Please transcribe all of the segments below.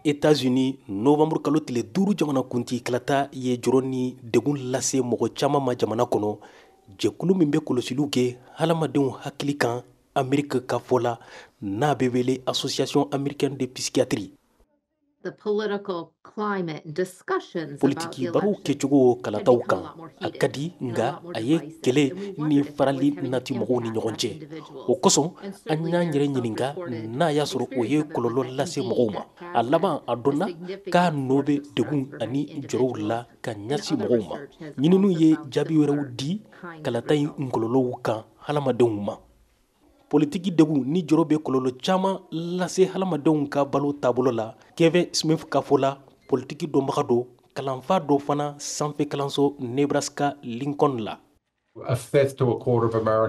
États-Unis novembre kalo tile 5 jamana kunti kalata ye jɔrɔ ni degun lase mɔgɔ caman ma jamana kɔnɔ jɛkulu min bɛ kɔlɔsiliw kɛ hadamadenw hakili kan Amerique ka fɔ la n'a bɛ wele Association américaine de psychiatrie. Politiki barow kɛcogo kalataw kan a ka di nga a ye kɛlɛ ni farali nati mɔgɔw ni ɲɔgɔn cɛ o kosɔn an y'an yɛrɛ ɲininka n'a y'a sɔrɔ o ye kɔlɔlɔ lase mɔgɔw ma a laban a dɔnna k'a nɔ bɛ degun ani jɔrɔw la ka ɲɛsi mɔgɔw ma ɲininiw ye jaabi wɛrɛw di kalata in kɔlɔlɔw kan hadamadenw ma. Politiki degun ni jɔrɔ bɛ kɔlɔlɔ caman lase hadamadenw ka balo taabolo la Kevin Smith ka fɔ la politikitɔnbaga do kalanfa dɔ fana sanfɛ kalanso Nebraska Lincoln la.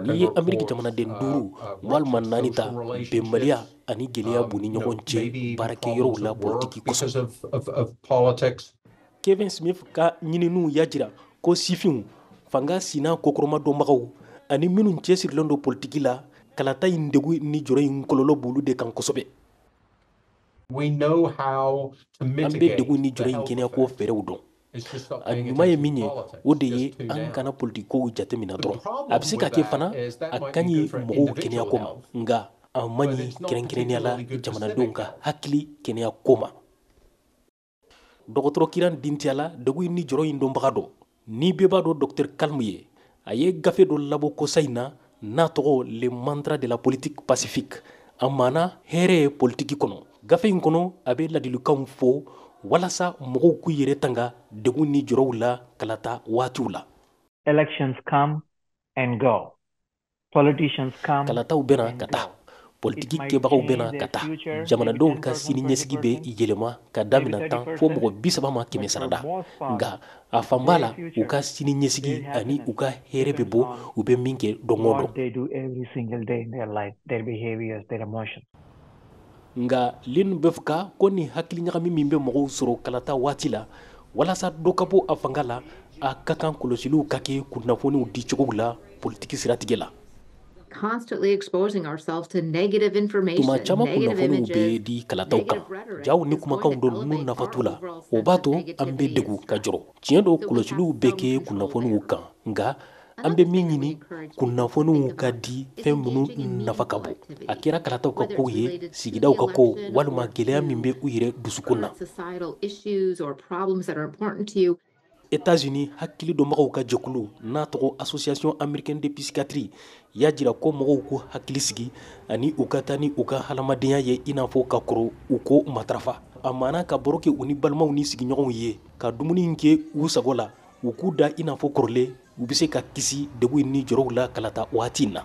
N'i ye Amerique jamanaden 5 walima 4 ta bɛnbaliya ani gɛlɛya b'u ni ɲɔgɔn cɛ baarakɛyɔrɔw la politiki kosɔn. Kevin Smith ka ɲininiw y'a jira ko sifinw fanga sina kokoroma dɔnbagaw ani minnu cɛsirilen do politiki la kalata in degun ni jɔrɔ in kɔlɔlɔ b'olu de kan kosɛbɛ. An bɛ degun ni jɔrɔ in kɛnɛyako fɛɛrɛw dɔn. A ɲuman ye min ye o de ye an kana politikow jatemina dɔrɔn a bɛ se ka kɛ fana a ka ɲi mɔgɔw kɛnɛyako ma nka a man ɲi kɛrɛnkɛrɛnnenya la jamanadenw ka hakili kɛnɛyako ma. Dɔgɔtɔrɔ Kiran Dintiala degun ni jɔrɔ in dɔnbaga dɔ ni bɛɛ b'a dɔn Dr Kalmu ye a ye gafe dɔ labɔ kosa in na n'a tɔgɔ le mantra de la politique pacifique a maana hɛrɛ ye politiki kɔnɔ gafe in kɔnɔ a bɛ ladilikanw fɔ walasa mɔgɔw k'u yɛrɛ tanga degun ni jɔrɔw la kalata waatiw la. Elections come and go. Politicians come. Kalataw bɛna ka taa politiki kɛbagaw bɛna ka taa jamanadenw ka siniɲɛsigi bɛ yɛlɛma ka damina 10 fo mɔgɔ 30 ma 100 sarada nka a fanba la u ka siniɲɛsigi ani u ka hɛrɛ bɛ bɔ u bɛ min kɛ dɔn o dɔn. Nga lin bɛ fɔ ko ni hakiliɲagami min bɛ mɔgɔw sɔrɔ kalata waati la walasa dɔ ka bɔ a fanga la a ka kan kɔlɔsiliw ka kɛ kunnafoniw di cogow la politiki siratigɛ la. Tuma caman kunnafoniw bɛ di kalataw kan jaw ni kumakanw dɔ ninnu nafa t'u la o b'a to an bɛ degun ka jɔrɔ tiɲɛ dɔ kɔlɔsiliw bɛ kɛ kunnafoniw kan nka an bɛ min ɲini kunnafoniw ka di fɛn minnu nafa ka bon a kɛra kalataw ka kow ye sigidaw ka kow walima gɛlɛya min bɛ u yɛrɛ dusukun na. États-Unis hakili-dɔnbagaw ka jɛkulu n'a tɔgɔ Association américaine de psychiatrie y'a jira ko mɔgɔw ko hakili sigi ani u ka taa ni u ka hadamadenya ye i n'a fɔ ka kɔrɔ u ko matarafa a maana ka baro kɛ u ni balimaw ni sigiɲɔgɔnw ye ka dumuni kɛ u sago la u k'u da i n'a fɔ kɔrɔlen u bɛ se ka kisi degun ni jɔrɔw la kalata waati in na.